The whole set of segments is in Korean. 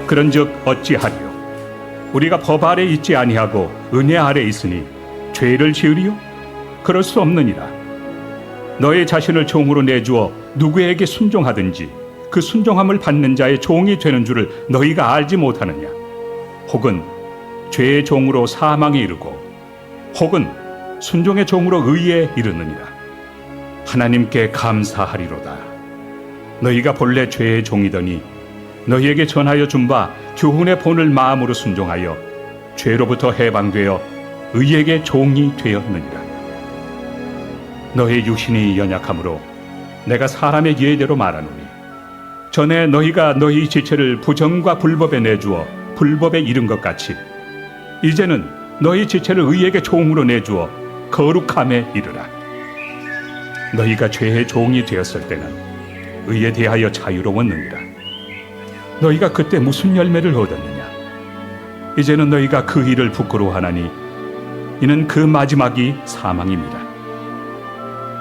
그런즉 어찌하리요? 우리가 법 아래 있지 아니하고 은혜 아래 있으니 죄를 지으리요? 그럴 수 없느니라. 너의 자신을 종으로 내주어 누구에게 순종하든지 그 순종함을 받는 자의 종이 되는 줄을 너희가 알지 못하느냐? 혹은 죄의 종으로 사망에 이르고 혹은 순종의 종으로 의에 이르느니라. 하나님께 감사하리로다. 너희가 본래 죄의 종이더니 너희에게 전하여 준 바 교훈의 본을 마음으로 순종하여 죄로부터 해방되어 의에게 종이 되었느니라. 너희 육신이 연약함으로 내가 사람의 예대로 말하노니 전에 너희가 너희 지체를 부정과 불법에 내주어 불법에 이른 것 같이 이제는 너희 지체를 의에게 종으로 내주어 거룩함에 이르라. 너희가 죄의 종이 되었을 때는 의에 대하여 자유로웠느니라. 너희가 그때 무슨 열매를 얻었느냐? 이제는 너희가 그 일을 부끄러워하나니 이는 그 마지막이 사망입니다.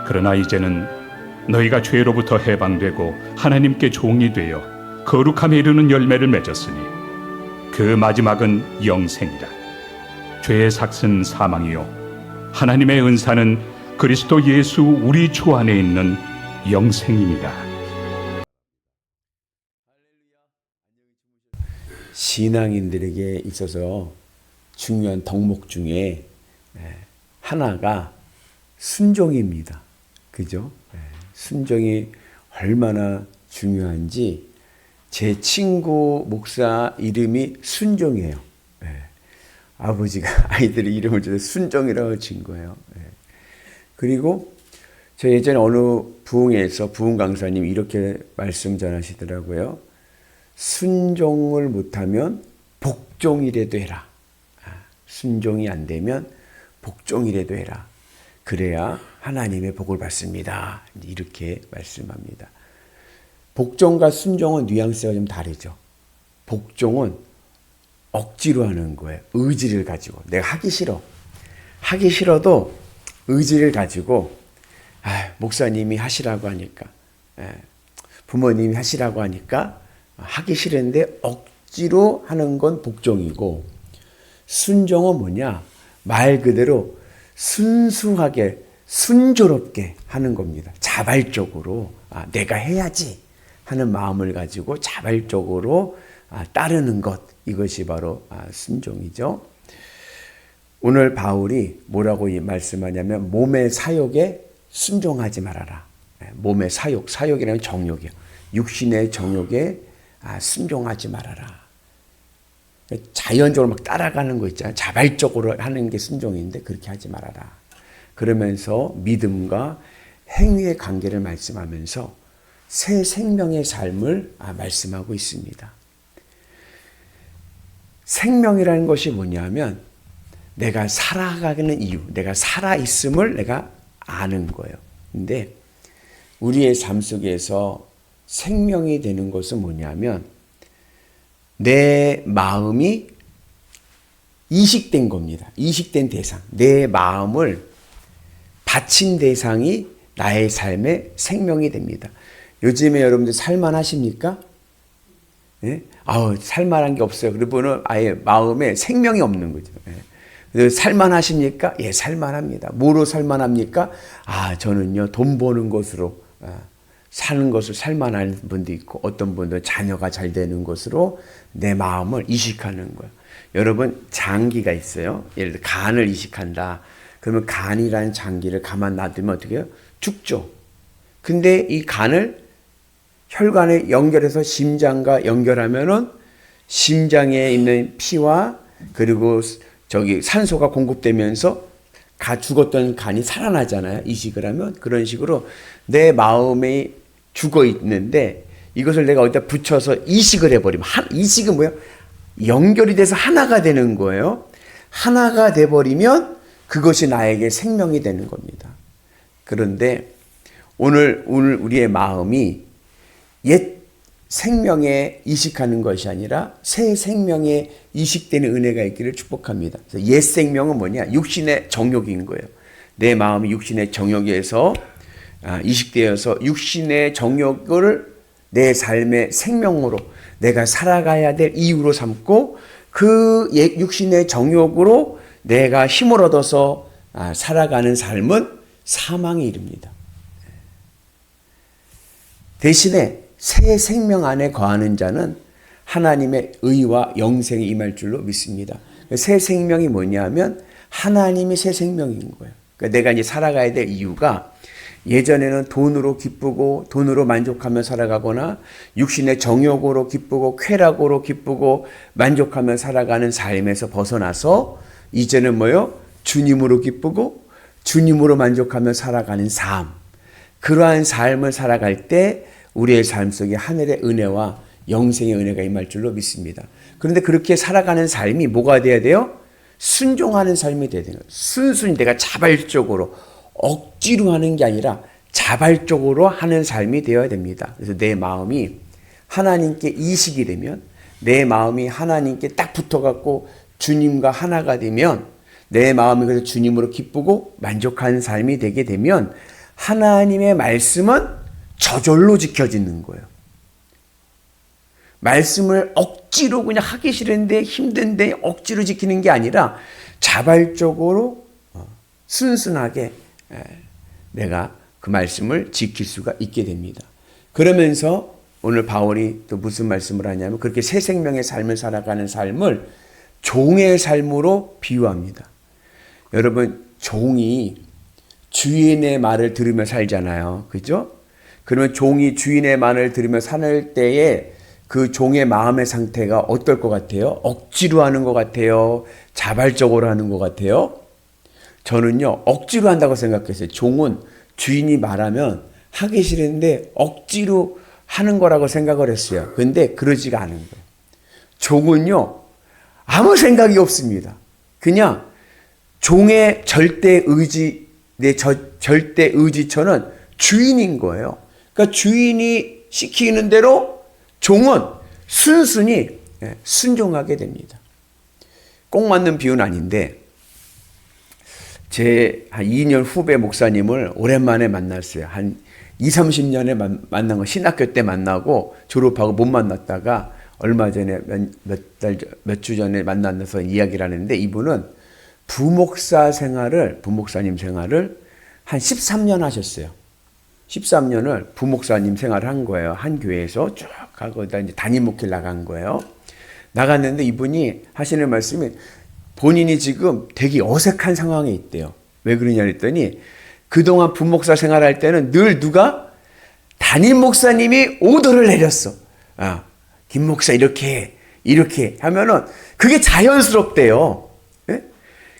그러나 이제는 너희가 죄로부터 해방되고 하나님께 종이 되어 거룩함에 이르는 열매를 맺었으니 그 마지막은 영생이라. 죄의 삭은 사망이요 하나님의 은사는 그리스도 예수 우리 주 안에 있는 영생입니다. 신앙인들에게 있어서 중요한 덕목 중에 하나가 순종입니다. 그죠? 순종이 얼마나 중요한지 제 친구 목사 이름이 순종이에요. 아버지가 아이들의 이름을 줘서 순종이라고 진 거예요. 그리고 저 예전에 어느 부흥회에서 부흥 강사님이 이렇게 말씀 전하시더라고요. 순종을 못하면 복종이라도 해라. 순종이 안 되면 복종이라도 해라. 그래야 하나님의 복을 받습니다. 이렇게 말씀합니다. 복종과 순종은 뉘앙스가 좀 다르죠. 복종은 억지로 하는 거예요. 의지를 가지고. 내가 하기 싫어. 하기 싫어도 의지를 가지고 목사님이 하시라고 하니까 부모님이 하시라고 하니까 하기 싫은데 억지로 하는 건 복종이고 순종은 뭐냐? 말 그대로 순수하게 순조롭게 하는 겁니다. 자발적으로 내가 해야지 하는 마음을 가지고 자발적으로 따르는 것, 이것이 바로 순종이죠. 오늘 바울이 뭐라고 말씀하냐면 몸의 사욕에 순종하지 말아라. 몸의 사욕, 사욕이라는 정욕이요. 육신의 정욕에 순종하지 말아라. 자연적으로 막 따라가는 거 있잖아요. 자발적으로 하는 게 순종인데 그렇게 하지 말아라. 그러면서 믿음과 행위의 관계를 말씀하면서 새 생명의 삶을 말씀하고 있습니다. 생명이라는 것이 뭐냐면 내가 살아가는 이유, 내가 살아있음을 내가 아는 거예요. 근데 우리의 삶 속에서 생명이 되는 것은 뭐냐면 내 마음이 이식된 겁니다. 이식된 대상. 내 마음을 바친 대상이 나의 삶의 생명이 됩니다. 요즘에 여러분들 살만하십니까? 예? 살만한 게 없어요. 그리고는 아예 마음에 생명이 없는 거죠. 예. 살만하십니까? 예, 살만합니다. 뭐로 살만합니까? 저는요, 돈 버는 것으로 사는 것을 살만한 분도 있고 어떤 분들은 자녀가 잘 되는 것으로 내 마음을 이식하는 거예요. 여러분 장기가 있어요. 예를 들어 간을 이식한다. 그러면 간이라는 장기를 가만 놔두면 어떻게 해요? 죽죠. 근데 이 간을 혈관에 연결해서 심장과 연결하면은 심장에 있는 피와 그리고 산소가 공급되면서 죽었던 간이 살아나잖아요. 이식을 하면. 그런 식으로 내 마음이 죽어 있는데 이것을 내가 어디다 붙여서 이식을 해버리면 이식은 뭐예요? 연결이 돼서 하나가 되는 거예요. 하나가 돼버리면 그것이 나에게 생명이 되는 겁니다. 그런데 오늘 우리의 마음이 옛 생명에 이식하는 것이 아니라 새 생명에 이식되는 은혜가 있기를 축복합니다. 옛 생명은 뭐냐? 육신의 정욕인 거예요. 내 마음이 육신의 정욕에서 이식되어서 육신의 정욕을 내 삶의 생명으로 내가 살아가야 될 이유로 삼고 그 육신의 정욕으로 내가 힘을 얻어서 살아가는 삶은 사망에 이릅니다. 대신에 새 생명 안에 거하는 자는 하나님의 의와 영생이 임할 줄로 믿습니다. 새 생명이 뭐냐면 하나님이 새 생명인 거예요. 그러니까 내가 이제 살아가야 될 이유가 예전에는 돈으로 기쁘고 돈으로 만족하며 살아가거나 육신의 정욕으로 기쁘고 쾌락으로 기쁘고 만족하며 살아가는 삶에서 벗어나서 이제는 뭐요? 주님으로 기쁘고 주님으로 만족하며 살아가는 삶. 그러한 삶을 살아갈 때 우리의 삶 속에 하늘의 은혜와 영생의 은혜가 임할 줄로 믿습니다. 그런데 그렇게 살아가는 삶이 뭐가 돼야 돼요? 순종하는 삶이 돼야 돼요. 순순히 내가 자발적으로 억지로 하는 게 아니라 자발적으로 하는 삶이 되어야 됩니다. 그래서 내 마음이 하나님께 이식이 되면, 내 마음이 하나님께 딱 붙어갖고 주님과 하나가 되면, 내 마음이 그래서 주님으로 기쁘고 만족하는 삶이 되게 되면 하나님의 말씀은 저절로 지켜지는 거예요. 말씀을 억지로 그냥 하기 싫은데 힘든데 억지로 지키는 게 아니라 자발적으로 순순하게 내가 그 말씀을 지킬 수가 있게 됩니다. 그러면서 오늘 바울이 또 무슨 말씀을 하냐면 그렇게 새 생명의 삶을 살아가는 삶을 종의 삶으로 비유합니다. 여러분, 종이 주인의 말을 들으며 살잖아요. 그죠? 그러면 종이 주인의 말을 들으며 살 때에 그 종의 마음의 상태가 어떨 것 같아요? 억지로 하는 것 같아요? 자발적으로 하는 것 같아요? 저는요, 억지로 한다고 생각했어요. 종은 주인이 말하면 하기 싫은데 억지로 하는 거라고 생각을 했어요. 근데 그러지가 않은 거예요. 종은요, 아무 생각이 없습니다. 그냥 종의 절대 의지, 내 절대 의지처는 주인인 거예요. 그러니까 주인이 시키는 대로 종은 순순히 순종하게 됩니다. 꼭 맞는 비유는 아닌데 제 한 2년 후배 목사님을 오랜만에 만났어요. 한 20-30년에 만난 거, 신학교 때 만나고 졸업하고 못 만났다가 얼마 전에 몇 주 전에 만나서 이야기를 하는데, 이분은 부목사님 생활을 한 13년 하셨어요. 13년을 부목사님 생활을 한 거예요. 한 교회에서 쭉 가고 이제 담임 목회를 나간 거예요. 나갔는데 이분이 하시는 말씀이 본인이 지금 되게 어색한 상황에 있대요. 왜 그러냐 했더니 그동안 부목사 생활할 때는 늘 누가 담임 목사님이 오더를 내렸어. 김 목사 이렇게 하면은 그게 자연스럽대요. 예?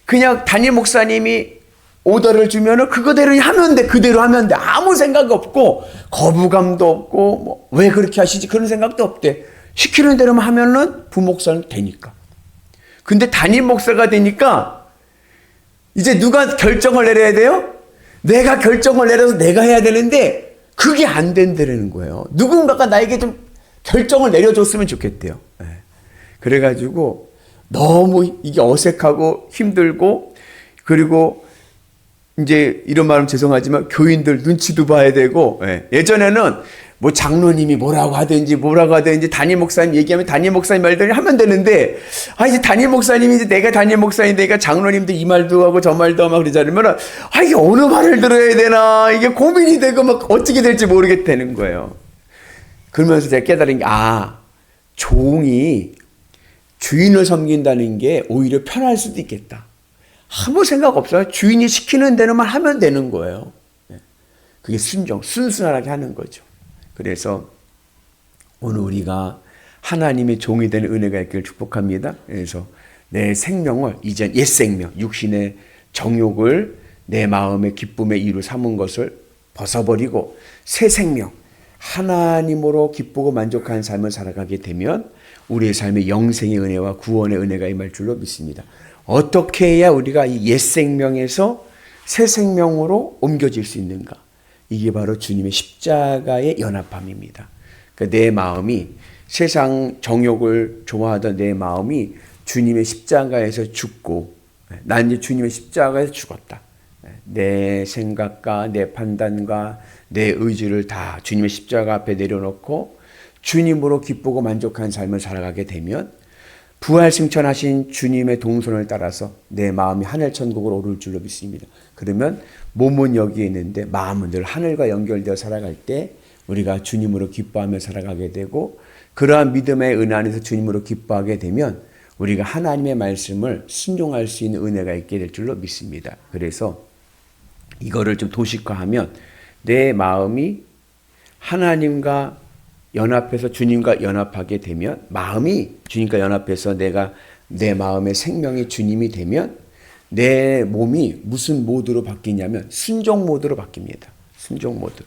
그냥 담임 목사님이 오더를 주면은 그거대로 하면 돼. 그대로 하면 돼. 아무 생각 없고 거부감도 없고 뭐 왜 그렇게 하시지 그런 생각도 없대. 시키는 대로만 하면은 부목사는 되니까. 근데 담임 목사가 되니까 이제 누가 결정을 내려야 돼요? 내가 결정을 내려서 내가 해야 되는데 그게 안 된다는 거예요. 누군가가 나에게 좀 결정을 내려줬으면 좋겠대요. 그래가지고 너무 이게 어색하고 힘들고, 그리고 이제 이런 말은 죄송하지만 교인들 눈치도 봐야 되고, 예전에는 뭐 장로님이 뭐라고 하든지 담임 목사님 얘기하면 담임 목사님 말대로 하면 되는데, 이제 담임 목사님이 이제 내가 담임 목사님 내가 장로님도 이 말도 하고 저 말도 하고 그러자면 이게 어느 말을 들어야 되나 이게 고민이 되고 막 어떻게 될지 모르겠다는 거예요. 그러면서 제가 깨달은 게 종이 주인을 섬긴다는 게 오히려 편할 수도 있겠다. 아무 생각 없어요. 주인이 시키는 대로만 하면 되는 거예요. 그게 순순하게 하는 거죠. 그래서 오늘 우리가 하나님의 종이 되는 은혜가 있기를 축복합니다. 그래서 내 생명을 이제 옛 생명, 육신의 정욕을 내 마음의 기쁨의 이유로 삼은 것을 벗어버리고 새 생명, 하나님으로 기쁘고 만족하는 삶을 살아가게 되면 우리의 삶에 영생의 은혜와 구원의 은혜가 임할 줄로 믿습니다. 어떻게 해야 우리가 이 옛 생명에서 새 생명으로 옮겨질 수 있는가? 이게 바로 주님의 십자가의 연합함입니다. 그러니까 내 마음이 세상 정욕을 좋아하던 내 마음이 주님의 십자가에서 죽고, 난 이제 주님의 십자가에서 죽었다. 내 생각과 내 판단과 내 의지를 다 주님의 십자가 앞에 내려놓고 주님으로 기쁘고 만족한 삶을 살아가게 되면 부활 승천하신 주님의 동선을 따라서 내 마음이 하늘 천국으로 오를 줄로 믿습니다. 그러면 몸은 여기에 있는데 마음은 늘 하늘과 연결되어 살아갈 때 우리가 주님으로 기뻐하며 살아가게 되고, 그러한 믿음의 은혜 안에서 주님으로 기뻐하게 되면 우리가 하나님의 말씀을 순종할 수 있는 은혜가 있게 될 줄로 믿습니다. 그래서 이거를 좀 도식화하면 내 마음이 하나님과 연합해서 주님과 연합하게 되면, 마음이 주님과 연합해서 내 마음의 생명이 주님이 되면 내 몸이 무슨 모드로 바뀌냐면 순종 모드로 바뀝니다. 순종 모드로.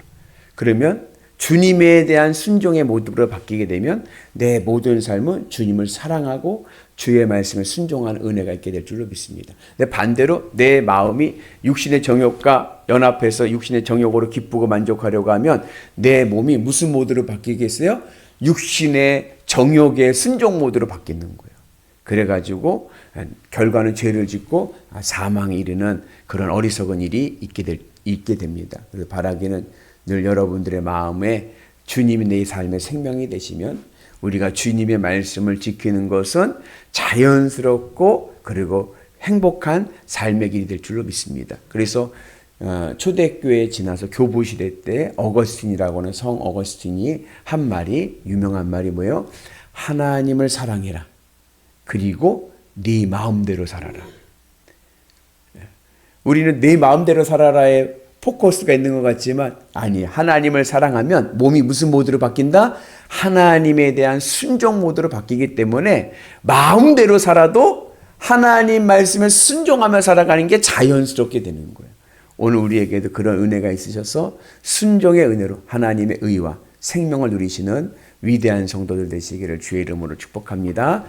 그러면 주님에 대한 순종의 모드로 바뀌게 되면 내 모든 삶은 주님을 사랑하고 주의 말씀에 순종하는 은혜가 있게 될 줄로 믿습니다. 근데 반대로 내 마음이 육신의 정욕과 연합해서 육신의 정욕으로 기쁘고 만족하려고 하면 내 몸이 무슨 모드로 바뀌겠어요? 육신의 정욕의 순종 모드로 바뀌는 거예요. 그래가지고 결과는 죄를 짓고 사망에 이르는 그런 어리석은 일이 있게 됩니다. 그래서 바라기는 늘 여러분들의 마음에 주님이 내 삶의 생명이 되시면 우리가 주님의 말씀을 지키는 것은 자연스럽고 그리고 행복한 삶의 길이 될 줄로 믿습니다. 그래서 초대교회에 지나서 교부시대 때 어거스틴이라고 하는 성 어거스틴이 한 말이, 유명한 말이 뭐예요? 하나님을 사랑해라. 그리고 네 마음대로 살아라. 우리는 네 마음대로 살아라에 포커스가 있는 것 같지만 아니, 하나님을 사랑하면 몸이 무슨 모드로 바뀐다? 하나님에 대한 순종 모드로 바뀌기 때문에 마음대로 살아도 하나님 말씀에 순종하며 살아가는 게 자연스럽게 되는 거예요. 오늘 우리에게도 그런 은혜가 있으셔서 순종의 은혜로 하나님의 의와 생명을 누리시는 위대한 성도들 되시기를 주의 이름으로 축복합니다.